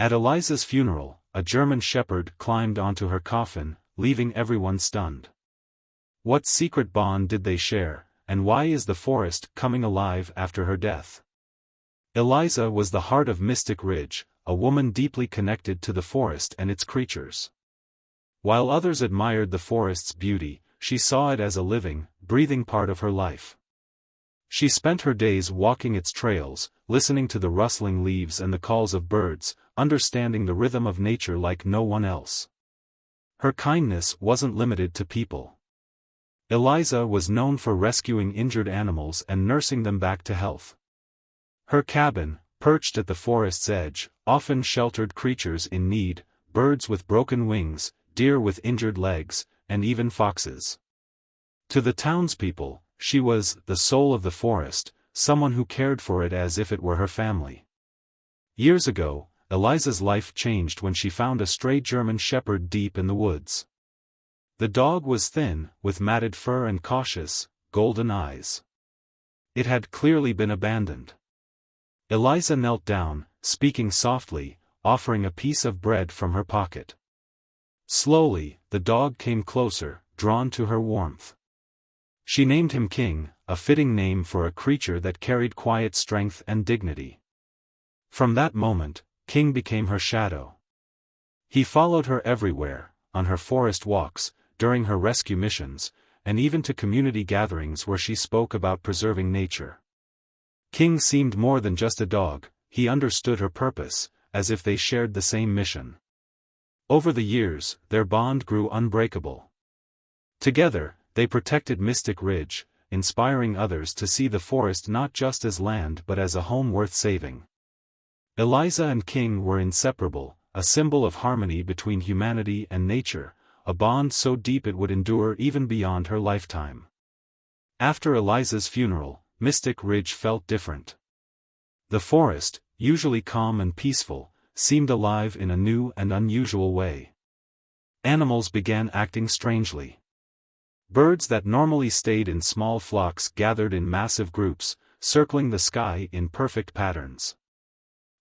At Eliza's funeral, a German shepherd climbed onto her coffin, leaving everyone stunned. What secret bond did they share, and why is the forest coming alive after her death? Eliza was the heart of Mystic Ridge, a woman deeply connected to the forest and its creatures. While others admired the forest's beauty, she saw it as a living, breathing part of her life. She spent her days walking its trails, listening to the rustling leaves and the calls of birds, understanding the rhythm of nature like no one else. Her kindness wasn't limited to people. Eliza was known for rescuing injured animals and nursing them back to health. Her cabin, perched at the forest's edge, often sheltered creatures in need, birds with broken wings, deer with injured legs, and even foxes. To the townspeople, she was the soul of the forest, someone who cared for it as if it were her family. Years ago, Eliza's life changed when she found a stray German shepherd deep in the woods. The dog was thin, with matted fur and cautious, golden eyes. It had clearly been abandoned. Eliza knelt down, speaking softly, offering a piece of bread from her pocket. Slowly, the dog came closer, drawn to her warmth. She named him King, a fitting name for a creature that carried quiet strength and dignity. From that moment, King became her shadow. He followed her everywhere, on her forest walks, during her rescue missions, and even to community gatherings where she spoke about preserving nature. King seemed more than just a dog, he understood her purpose, as if they shared the same mission. Over the years, their bond grew unbreakable. Together, they protected Mystic Ridge, inspiring others to see the forest not just as land but as a home worth saving. Eliza and King were inseparable, a symbol of harmony between humanity and nature, a bond so deep it would endure even beyond her lifetime. After Eliza's funeral, Mystic Ridge felt different. The forest, usually calm and peaceful, seemed alive in a new and unusual way. Animals began acting strangely. Birds that normally stayed in small flocks gathered in massive groups, circling the sky in perfect patterns.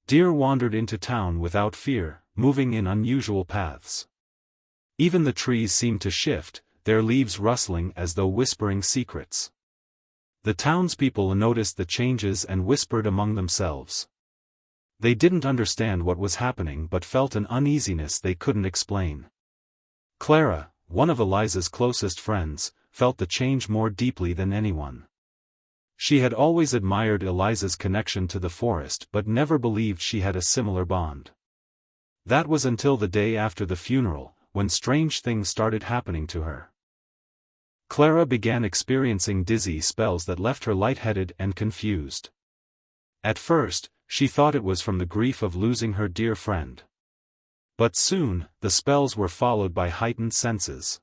Deer wandered into town without fear, moving in unusual paths. Even the trees seemed to shift, their leaves rustling as though whispering secrets. The townspeople noticed the changes and whispered among themselves. They didn't understand what was happening but felt an uneasiness they couldn't explain. Clara, one of Eliza's closest friends, felt the change more deeply than anyone. She had always admired Eliza's connection to the forest but never believed she had a similar bond. That was until the day after the funeral, when strange things started happening to her. Clara began experiencing dizzy spells that left her lightheaded and confused. At first, she thought it was from the grief of losing her dear friend. But soon, the spells were followed by heightened senses.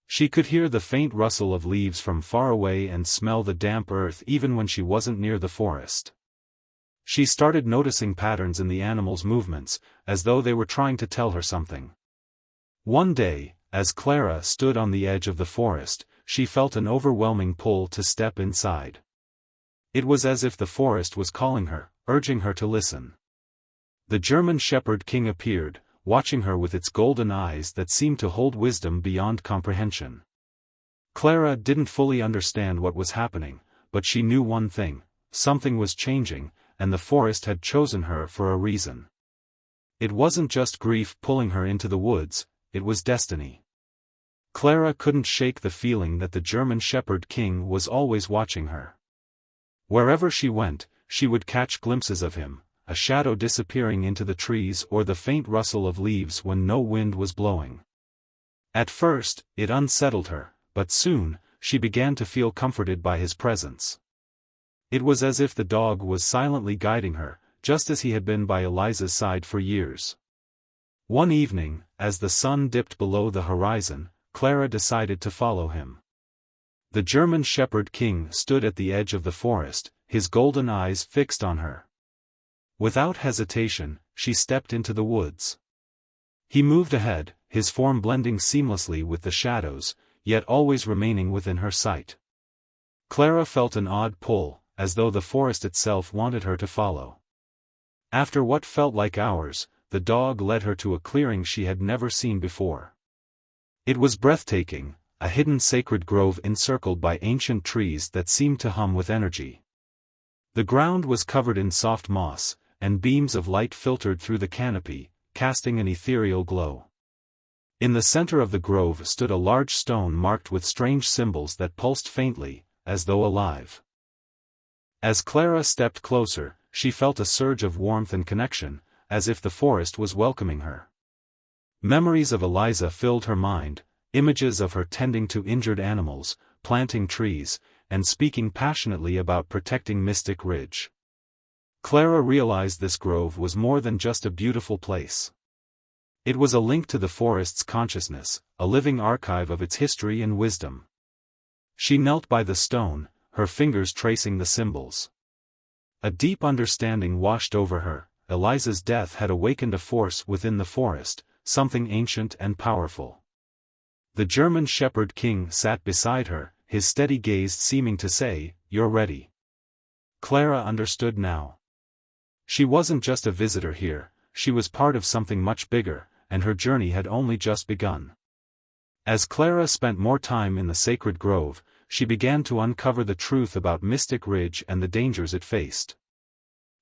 She could hear the faint rustle of leaves from far away and smell the damp earth even when she wasn't near the forest. She started noticing patterns in the animals' movements, as though they were trying to tell her something. One day, as Clara stood on the edge of the forest, she felt an overwhelming pull to step inside. It was as if the forest was calling her, urging her to listen. The German shepherd King appeared, watching her with its golden eyes that seemed to hold wisdom beyond comprehension. Clara didn't fully understand what was happening, but she knew one thing: something was changing, and the forest had chosen her for a reason. It wasn't just grief pulling her into the woods, it was destiny. Clara couldn't shake the feeling that the German shepherd King was always watching her. Wherever she went, she would catch glimpses of him, a shadow disappearing into the trees or the faint rustle of leaves when no wind was blowing. At first, it unsettled her, but soon, she began to feel comforted by his presence. It was as if the dog was silently guiding her, just as he had been by Eliza's side for years. One evening, as the sun dipped below the horizon, Clara decided to follow him. The German shepherd King stood at the edge of the forest, his golden eyes fixed on her. Without hesitation, she stepped into the woods. He moved ahead, his form blending seamlessly with the shadows, yet always remaining within her sight. Clara felt an odd pull, as though the forest itself wanted her to follow. After what felt like hours, the dog led her to a clearing she had never seen before. It was breathtaking, a hidden sacred grove encircled by ancient trees that seemed to hum with energy. The ground was covered in soft moss, and beams of light filtered through the canopy, casting an ethereal glow. In the center of the grove stood a large stone marked with strange symbols that pulsed faintly, as though alive. As Clara stepped closer, she felt a surge of warmth and connection, as if the forest was welcoming her. Memories of Eliza filled her mind, images of her tending to injured animals, planting trees, and speaking passionately about protecting Mystic Ridge. Clara realized this grove was more than just a beautiful place. It was a link to the forest's consciousness, a living archive of its history and wisdom. She knelt by the stone, her fingers tracing the symbols. A deep understanding washed over her. Eliza's death had awakened a force within the forest, something ancient and powerful. The German Shepherd King sat beside her, his steady gaze seeming to say, "You're ready." Clara understood now. She wasn't just a visitor here, she was part of something much bigger, and her journey had only just begun. As Clara spent more time in the sacred grove, she began to uncover the truth about Mystic Ridge and the dangers it faced.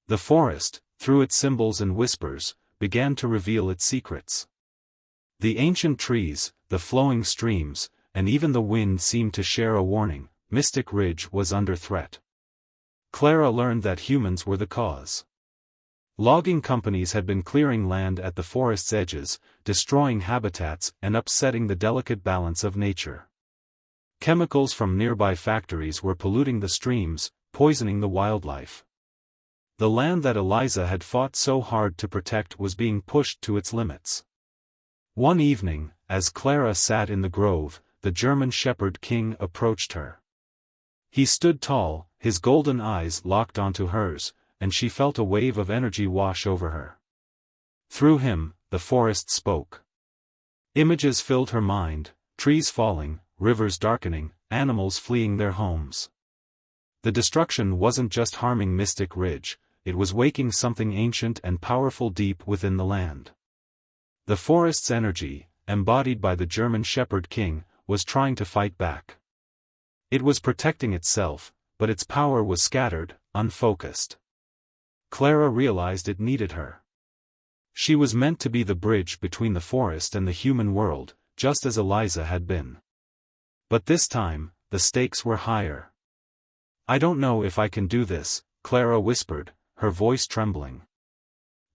The forest, through its symbols and whispers, began to reveal its secrets. The ancient trees, the flowing streams, and even the wind seemed to share a warning: Mystic Ridge was under threat. Clara learned that humans were the cause. Logging companies had been clearing land at the forest's edges, destroying habitats and upsetting the delicate balance of nature. Chemicals from nearby factories were polluting the streams, poisoning the wildlife. The land that Eliza had fought so hard to protect was being pushed to its limits. One evening, as Clara sat in the grove, the German Shepherd King approached her. He stood tall, his golden eyes locked onto hers, and she felt a wave of energy wash over her. Through him, the forest spoke. Images filled her mind: trees falling, rivers darkening, animals fleeing their homes. The destruction wasn't just harming Mystic Ridge, it was waking something ancient and powerful deep within the land. The forest's energy, embodied by the German Shepherd King, was trying to fight back. It was protecting itself, but its power was scattered, unfocused. Clara realized it needed her. She was meant to be the bridge between the forest and the human world, just as Eliza had been. But this time, the stakes were higher. "I don't know if I can do this," Clara whispered, her voice trembling.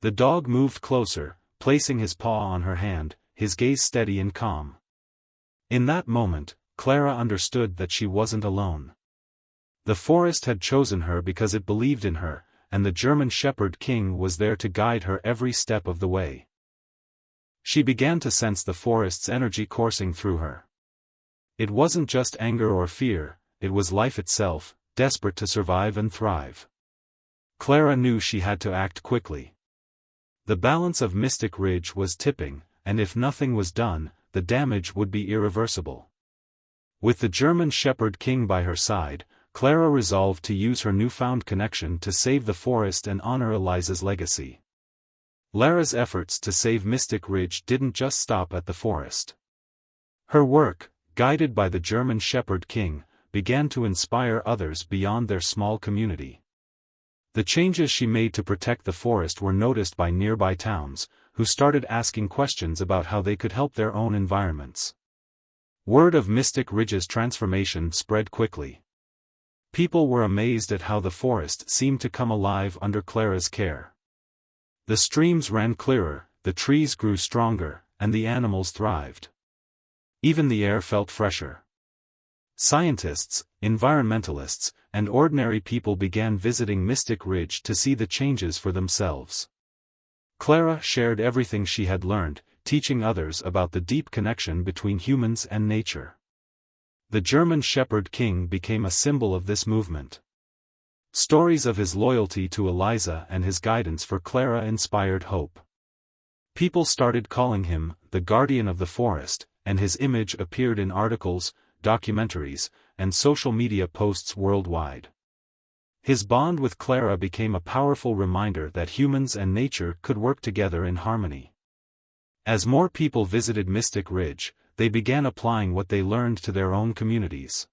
The dog moved closer, placing his paw on her hand, his gaze steady and calm. In that moment, Clara understood that she wasn't alone. The forest had chosen her because it believed in her, and the German Shepherd King was there to guide her every step of the way. She began to sense the forest's energy coursing through her. It wasn't just anger or fear, it was life itself, desperate to survive and thrive. Clara knew she had to act quickly. The balance of Mystic Ridge was tipping, and if nothing was done, the damage would be irreversible. With the German Shepherd King by her side, Clara resolved to use her newfound connection to save the forest and honor Eliza's legacy. Lara's efforts to save Mystic Ridge didn't just stop at the forest. Her work, guided by the German Shepherd King, began to inspire others beyond their small community. The changes she made to protect the forest were noticed by nearby towns, who started asking questions about how they could help their own environments. Word of Mystic Ridge's transformation spread quickly. People were amazed at how the forest seemed to come alive under Clara's care. The streams ran clearer, the trees grew stronger, and the animals thrived. Even the air felt fresher. Scientists, environmentalists, and ordinary people began visiting Mystic Ridge to see the changes for themselves. Clara shared everything she had learned, teaching others about the deep connection between humans and nature. The German Shepherd King became a symbol of this movement. Stories of his loyalty to Eliza and his guidance for Clara inspired hope. People started calling him the Guardian of the Forest, and his image appeared in articles, documentaries, and social media posts worldwide. His bond with Clara became a powerful reminder that humans and nature could work together in harmony. As more people visited Mystic Ridge, they began applying what they learned to their own communities.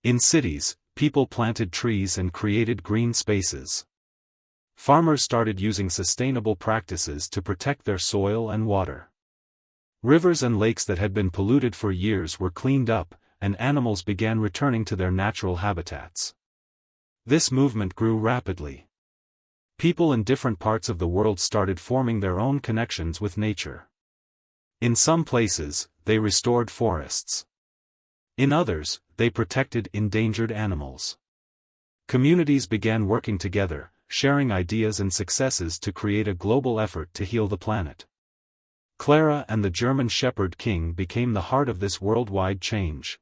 In cities, people planted trees and created green spaces. Farmers started using sustainable practices to protect their soil and water. Rivers and lakes that had been polluted for years were cleaned up, and animals began returning to their natural habitats. This movement grew rapidly. People in different parts of the world started forming their own connections with nature. In some places, they restored forests. In others, they protected endangered animals. Communities began working together, sharing ideas and successes to create a global effort to heal the planet. Clara and the German Shepherd King became the heart of this worldwide change.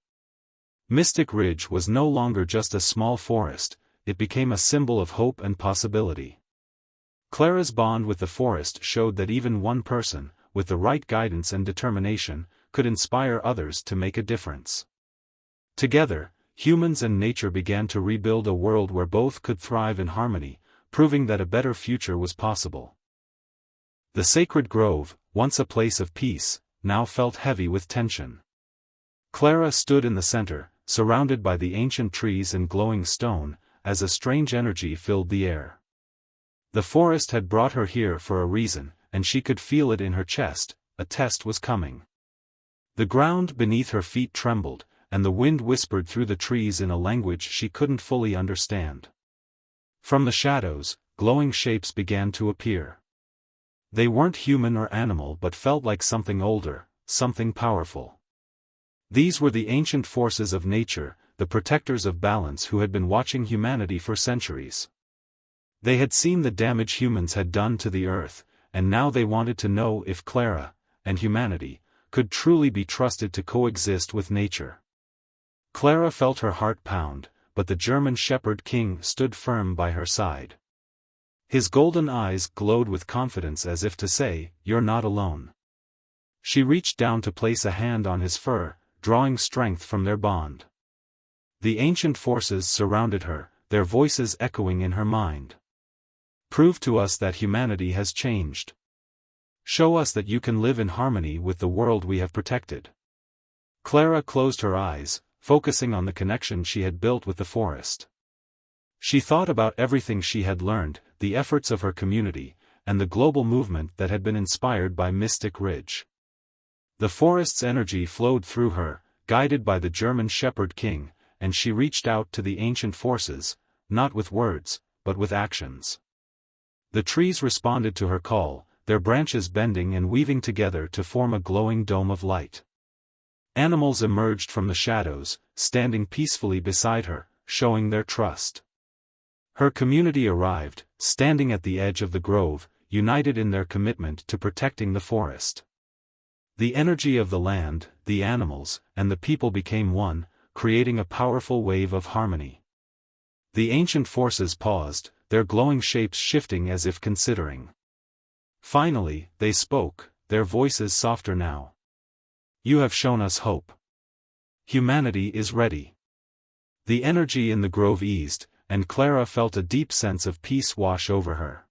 Mystic Ridge was no longer just a small forest, it became a symbol of hope and possibility. Clara's bond with the forest showed that even one person, with the right guidance and determination, could inspire others to make a difference. Together, humans and nature began to rebuild a world where both could thrive in harmony, proving that a better future was possible. The sacred grove, once a place of peace, now felt heavy with tension. Clara stood in the center, surrounded by the ancient trees and glowing stone, as a strange energy filled the air. The forest had brought her here for a reason, and she could feel it in her chest. A test was coming. The ground beneath her feet trembled, and the wind whispered through the trees in a language she couldn't fully understand. From the shadows, glowing shapes began to appear. They weren't human or animal but felt like something older, something powerful. These were the ancient forces of nature, the protectors of balance who had been watching humanity for centuries. They had seen the damage humans had done to the earth, and now they wanted to know if Clara, and humanity, could truly be trusted to coexist with nature. Clara felt her heart pound, but the German Shepherd King stood firm by her side. His golden eyes glowed with confidence as if to say, "You're not alone." She reached down to place a hand on his fur, drawing strength from their bond. The ancient forces surrounded her, their voices echoing in her mind. "Prove to us that humanity has changed. Show us that you can live in harmony with the world we have protected." Clara closed her eyes, focusing on the connection she had built with the forest. She thought about everything she had learned, the efforts of her community, and the global movement that had been inspired by Mystic Ridge. The forest's energy flowed through her, guided by the German Shepherd King, and she reached out to the ancient forces, not with words, but with actions. The trees responded to her call, their branches bending and weaving together to form a glowing dome of light. Animals emerged from the shadows, standing peacefully beside her, showing their trust. Her community arrived, standing at the edge of the grove, united in their commitment to protecting the forest. The energy of the land, the animals, and the people became one, creating a powerful wave of harmony. The ancient forces paused, their glowing shapes shifting as if considering. Finally, they spoke, their voices softer now. "You have shown us hope. Humanity is ready." The energy in the grove eased, and Clara felt a deep sense of peace wash over her.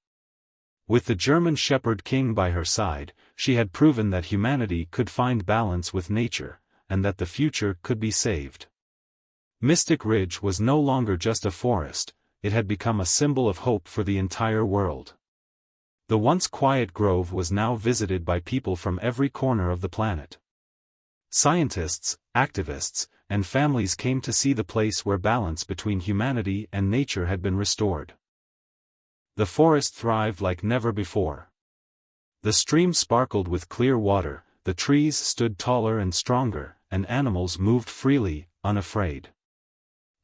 With the German Shepherd King by her side, she had proven that humanity could find balance with nature, and that the future could be saved. Mystic Ridge was no longer just a forest, it had become a symbol of hope for the entire world. The once quiet grove was now visited by people from every corner of the planet. Scientists, activists, and families came to see the place where balance between humanity and nature had been restored. The forest thrived like never before. The stream sparkled with clear water, the trees stood taller and stronger, and animals moved freely, unafraid.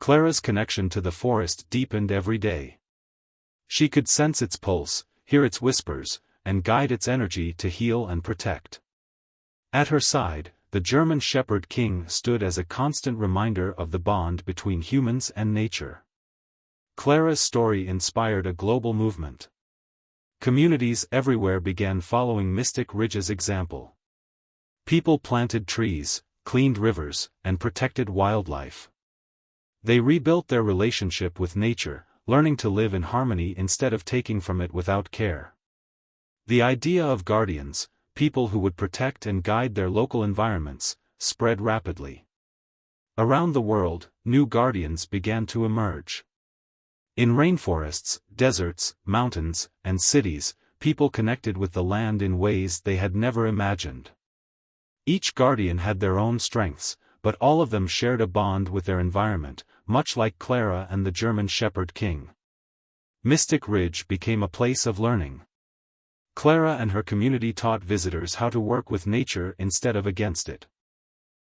Clara's connection to the forest deepened every day. She could sense its pulse, hear its whispers, and guide its energy to heal and protect. At her side, the German Shepherd King stood as a constant reminder of the bond between humans and nature. Clara's story inspired a global movement. Communities everywhere began following Mystic Ridge's example. People planted trees, cleaned rivers, and protected wildlife. They rebuilt their relationship with nature, learning to live in harmony instead of taking from it without care. The idea of guardians, people who would protect and guide their local environments, spread rapidly. Around the world, new guardians began to emerge. In rainforests, deserts, mountains, and cities, people connected with the land in ways they had never imagined. Each guardian had their own strengths, but all of them shared a bond with their environment, much like Clara and the German Shepherd King. Mystic Ridge became a place of learning. Clara and her community taught visitors how to work with nature instead of against it.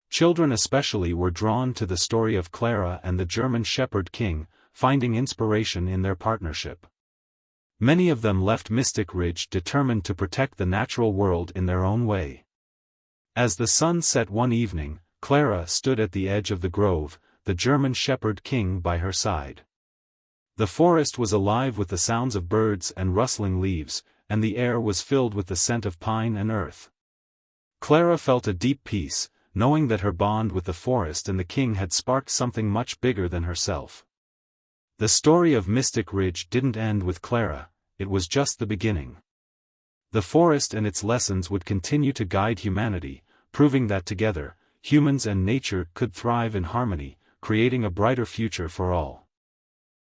Children especially were drawn to the story of Clara and the German Shepherd King, finding inspiration in their partnership. Many of them left Mystic Ridge determined to protect the natural world in their own way. As the sun set one evening, Clara stood at the edge of the grove, the German Shepherd King by her side. The forest was alive with the sounds of birds and rustling leaves, and the air was filled with the scent of pine and earth. Clara felt a deep peace, knowing that her bond with the forest and the king had sparked something much bigger than herself. The story of Mystic Ridge didn't end with Clara, it was just the beginning. The forest and its lessons would continue to guide humanity, proving that together, humans and nature could thrive in harmony, creating a brighter future for all.